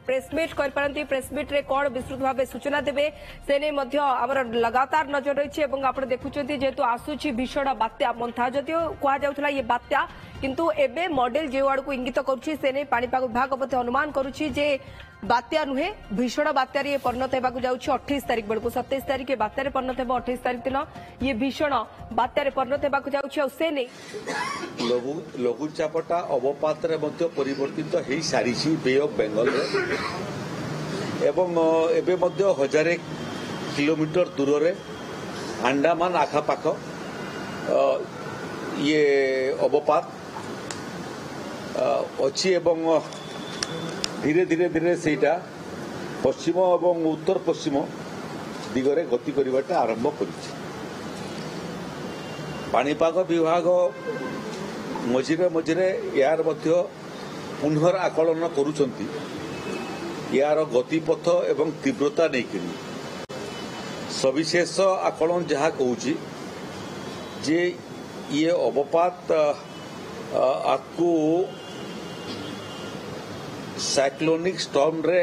Press meet कर press meet रे कौन विस्तृत भाव सूचना देवे से नहीं आमर लगातार नजर रही है आप देखुं जेहेतु आसूची भीषण बात्या मंथा जदिव कहला ये बात्या किंतु एबे मॉडल जो आड़ को इंगित करुच्ची से नहीं पाणीपाग विभाग मध्य अनुमान करुच्ची जे बात्या नुहे भीषण बात्यार ये परिणत होगा जाऊँगी 28 तारिख बेलू 27 तारिख ये बात्यार परिणत हो 28 तारिख दिन ये भीषण बात्यार परिणत होगा जाऊँगी लघुचापटा अवपात परिवर्तित हो सारी बे ऑफ बेंगल एवं एबे मध्य 1000 किलोमीटर दूर रे अंडमान आखापाख ये अवपात अच्छी एवं धीरे धीरे धीरे सेटा पश्चिम एवं उत्तर पश्चिम दिगरे गति करवाटा आरंभ करिछि। पाणीपाग विभाग मझिरे मझिरे यार मध्य पुनः आकलन करुछंती यार गतिपथ एवं तीव्रता नहीं सविशेष आकलन जहाँ कहूँ जे ये अवपात आपको साइक्लोनिक स्टॉर्म रे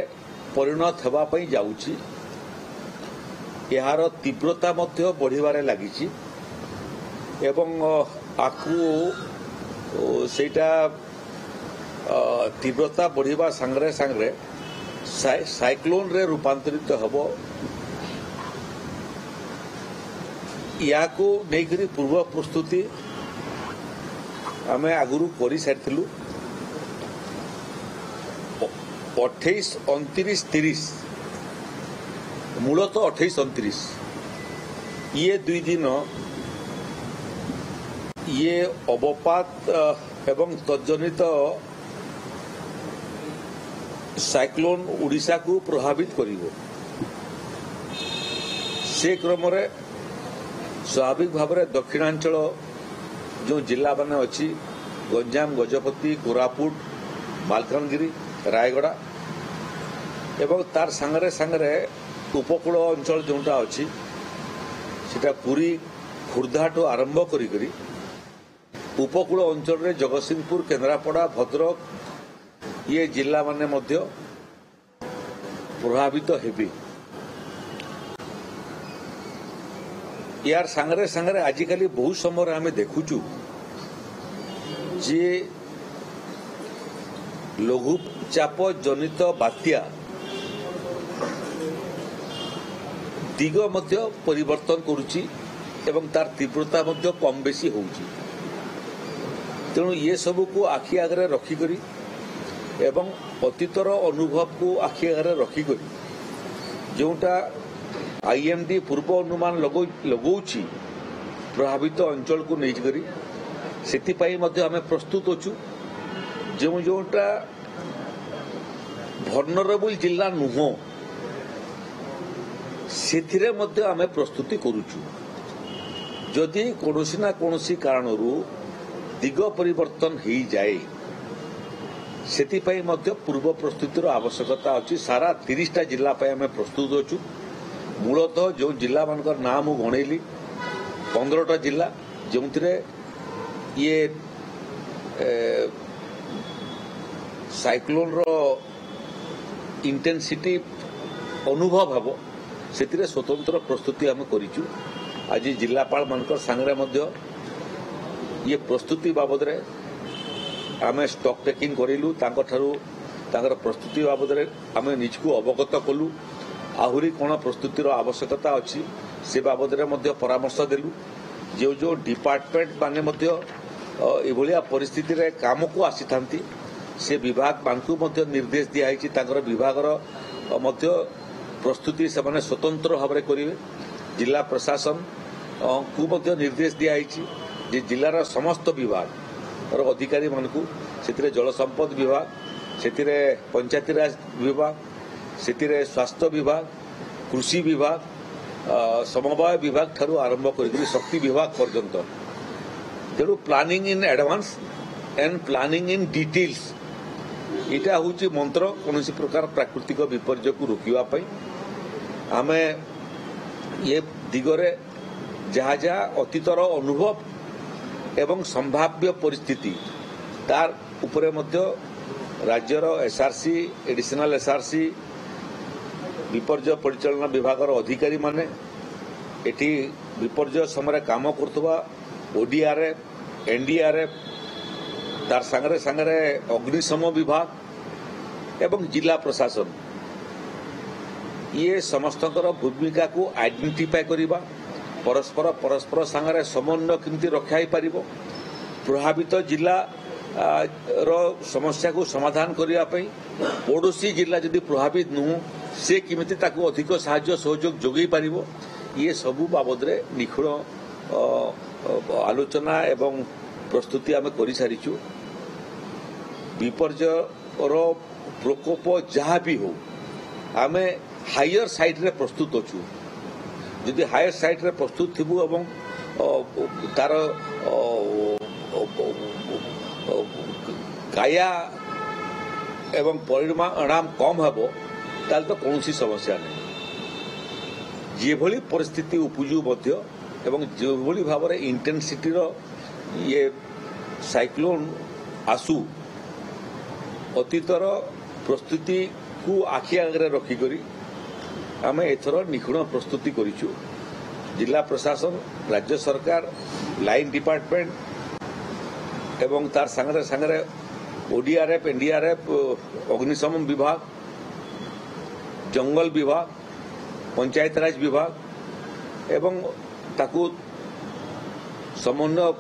परिणत होगापी जाऊँगी यार तीव्रता मध्य बढ़िबारे लागिछि एवं आपको सेटा तीव्रता बढ़िबा संगरे संगरे साइक्लोन रे रूपांतरित हबो या को नहीं पूर्व प्रस्तुति आमे आगुरु करि सारिथिलु 28, 29, 30 मूलतः 28, 29 ये दुई दिन ये अवपात एवं तजनित साइक्लोन उड़ीसा को प्रभावित करिवो से क्रम रे स्वाभाविक भाव में दक्षिणांचल जो जिला मान अच्छी गंजाम गजपति कोरापुट मालकानगिरी रायगड़ा एवं तार सांगरे सांगरे उपकूल अंचल जोटा अच्छी सेटा पूरी खुर्धा ठू आरंभ करी उपकूल अंचल रे जगतसिंहपुर केन्द्रापड़ा भद्रक ये जिला माने मध्य प्रभावित हेबी यार सांगरे सांगरे आजिकाली बहुत समय आम देखुचु जे लघुचाप जनित बात्या दिग मध्य परिवर्तन करुची एवं तार तीव्रता मध्य कम बेसी होउची तेणु ये सब को आखि आगे रखिकरी एवं अतीतर अनुभव को आखि आगे रखिकरी जोटा आईएमडी पूर्व अनुमान लगौची प्रभावित अंचल को नहीं से आम प्रस्तुत अच्छु जो जोटा भर्नरेबल जिला नुह से आम प्रस्तुति करुचु जदि कौनसी ना कौनसी कारण दिग परिवर्तन हो जाए से पूर्व प्रस्तुतिर आवश्यकता अच्छी सारा 30टा जिला आम प्रस्तुत अच्छु मूलतः जो जिला मान ना मु गणेली 15टा जिला जो ये साइक्लोन रो इंटेंसिटी अनुभव हम से स्वतंत्र प्रस्तुति आम करिचु आज जिलापाल मानकर सांगरे मध्य ये प्रस्तुति बाबद रे आम स्टॉक टेकिंग करिलु तांकर प्रस्तुति बाबद रे आम निजको अवगत कलु आहुरी कौन प्रस्तुतिर आवश्यकता अच्छी से बाबद रे मध्य परामर्श देलु जो जो डिपार्टमेंट माने मध्य एभलिया परिस्थिति रे काम को आसी थांती से विभाग मानकु मध्य निर्देश दिया तांकर विभागर मध्य प्रस्तुति से माने स्वतंत्र भाव में करेंगे जिला प्रशासन को मध्य निर्देश दिया जे जिलार समस्त विभाग और अधिकारी मानकु से जल संपद विभाग से पंचायतीराज विभाग से स्वास्थ्य विभाग कृषि विभाग समवाय विभाग ठारू आरंभ कर शक्ति विभाग पर्यंत तेणु planning in advance and planning in details इटा हूँ मंत्र कौन प्रकार प्राकृतिक विपर्य को रोकवाई आम ये दिगरे जहाँ जहाँ अतीतर अनुभव एवं संभाव्य परिस्थिति तार उपरे मध्य राज्यर एसआरसी एडिशनल एसआरसी विपर्य परिचालन विभाग अधिकारी माने एटी विपर्य समय काम करथबा ओडीआरएफ एनडीआरएफ तार संगरे संगरे अग्निशम विभाग एवं जिला प्रशासन ये समस्तकर भूमिका को आइडेंटिफाई करिबा परस्पर संगरे समन्वय केमती रखा ही पारिबो प्रभावित जिला रो समस्या को समाधान करिया पई पड़ोसी जिला जदि प्रभावित नु से केमती ताको अधिक सहाय्य सहयोग जोगई पारिबो ये सबु बाबद रे निखुण आलोचना एवं प्रस्तुति आम कर सारिचु विपर्य रो प्रकोप जहाँ भी हो आम हायर साइड रे प्रस्तुत अच्छु जदि हायर साइड रे प्रस्तुत थिबु एवं तार काया एवं परिणाम कम हेबो ताल तो कौन समस्या नहीं जेभली परिस्थिति उपजु मध्य एवं जेभली भाव में इंटेंसिटी रो ये साइक्लोन आसु अतीतर प्रस्तुति को आखि आगे रखिक आम एथर निखुण प्रस्तुति करिचु जिला प्रशासन राज्य सरकार लाइन डिपार्टमेंट एवं तार संगरे संगरे ओडीआरएफ एनडीआरएफ अग्निशम विभाग जंगल विभाग पंचायत राज विभाग एवं ताकू समन्वय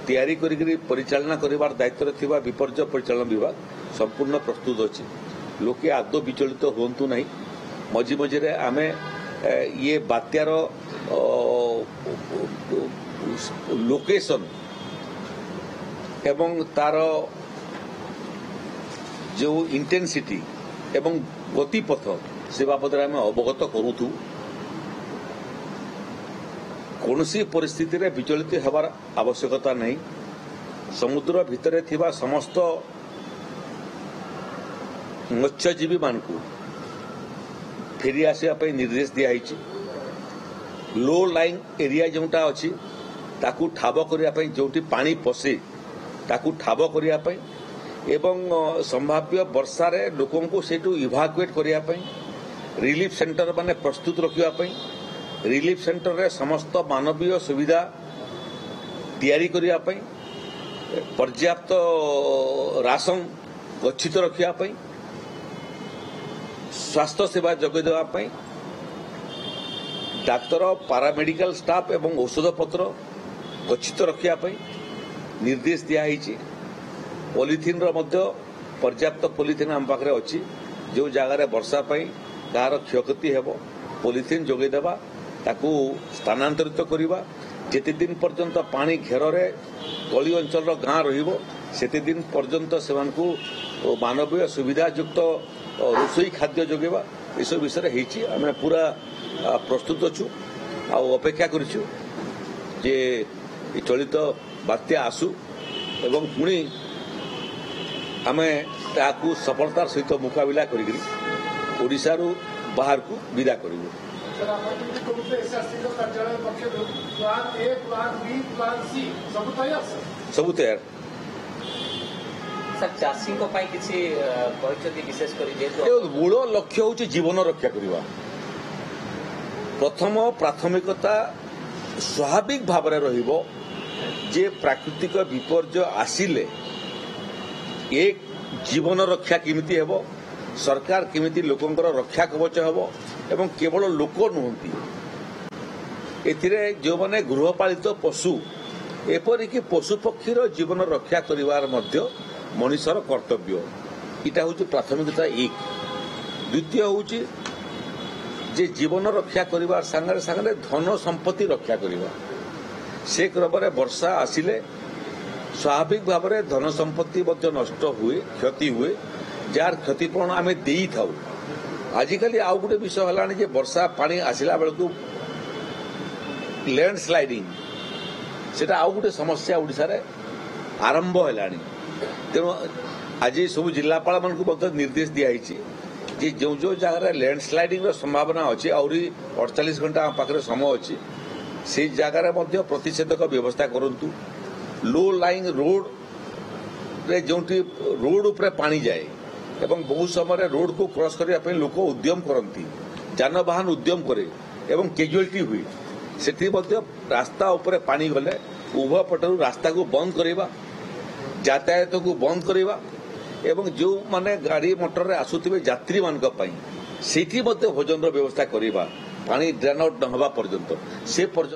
तैयारी करी परिचालना करिवार दायित्व थिबा विपर्य परिचालन विभाग संपूर्ण प्रस्तुत अछि लोके आदौ विचलित होंतु नहीं मझी मझे आमे ये बात्यार लोकेशन एवं तार जो इंटेंसिटी एवं गतिपथ से बाबद आम अवगत करूथु कौनसी परिस्थिति रे विचलित हेबार आवश्यकता नहीं समुद्र भितरे थिबा समस्त मत्स्यजीवी मानकु फेरी आसवा निर्देश दिखाई लो लाइन एरिया जोटा अच्छी ताकू ठाब करने जो पानी पशे ताकू ठाब करने एवं संभाव्य वर्षा रे लोकों को सेठू इवाकुएट करने रिलीफ सेंटर माने प्रस्तुत रखापी रिलीफ सेंटर रे समस्त मानवीय सुविधा तैयारी करने पर्याप्त राशन गच्छित रखापी स्वास्थ्य सेवा जोगे देवाई डाक्तर पारामेडिकल स्टाफ एवं औषध पत्र गच्छित रखापी निर्देश दिखाई पॉलिथिन पर्याप्त पॉलिथिन आम पाखे अच्छी जो जगार वर्षा कहार क्षयक्षति हेब पॉलिथिन जोगे देवा ताकू स्थानांतरित करवा जेते दिन पर्यंत पानी घेर तली अंचल गाँ रते दिन पर्यंत से मानवीय सुविधा युक्त रोसई खाद्य जोगेवा ये सब विषय आम पूरा प्रस्तुत अच्छु अपेक्षा करिछु जे चलित बात्या आसु एवं पुणी आमे ताकू सफलतार सहित मुकाबिला करी ओडिशा रु बाहर को विदा करिवु। सब तैयार चाषी विशेष मूल लक्ष्य हूँ जीवन रक्षा करवा प्रथम प्राथमिकता स्वाभाविक भाव जे प्राकृतिक विपर्य आसिले एक जीवन रक्षा केमिति हेबो सरकार केमिति लोकंकर रक्षा कवच हेबो एवं केवल लोक नुहंती एथिरे जो माने गृहपालित पशु एपरिक पशु पक्षीर जीवन रक्षा करिवार मध्य मनुष्यर कर्तव्य इटा हूँ प्राथमिकता एक द्वितीय हूँ जे जीवन रक्षा करिवार संगे संगे धन संपत्ति रक्षा करिवा से क्रम वर्षा आसिले स्वाभाविक भाव में धन संपत्ति नष्ट हुए क्षति हुए जार क्षतिपूरण आम दे था आजिकल आउ गोटे विषय है वर्षा पानी आसला बेलू लैंडस्लाइडिंग सेटा आउ गोटे समस्या ओडिशा रे आरंभ है तेणु आज सब जिलापाल मान निर्देश दिखाई जो जो जगह लैंडस्लाइडिंग संभावना अच्छी आहरी 48 घंटा पाखे समय अच्छी से जगार प्रतिषेधक व्यवस्था करंतु लो लाइन रोड रे जो रोड उपरे पानी जाए ଏବଂ ବହୁ ସମୟରେ ରୋଡ को क्रॉस କରିବା ପାଇଁ ଲୋକ ଉଦ୍ୟମ କରନ୍ତି, ଯାନବାହନ ଉଦ୍ୟମ करे ଏବଂ କ୍ୟାଜୁଆଲିଟି ହୁଏ। ସେଠି ମଧ୍ୟ ରାସ୍ତା ଉପରେ ପାଣି ଗଲେ ଉଭୟ ପଟରୁ ରାସ୍ତାକୁ ବନ୍ଦ କରିବା, ଯାତାୟାତକୁ ବନ୍ଦ କରିବା ଏବଂ ଯେଉଁମାନେ ଗାଡ଼ି ମଟରରେ ଆସୁଥିବେ ଯାତ୍ରୀମାନଙ୍କ ପାଇଁ ସେଇଠି ମଧ୍ୟ ଭୋଜନର ବ୍ୟବସ୍ଥା କରିବା, ପାଣି ଡ୍ରେନ୍ ଆଉଟ୍ ନ ହେବା ପର୍ଯ୍ୟନ୍ତ।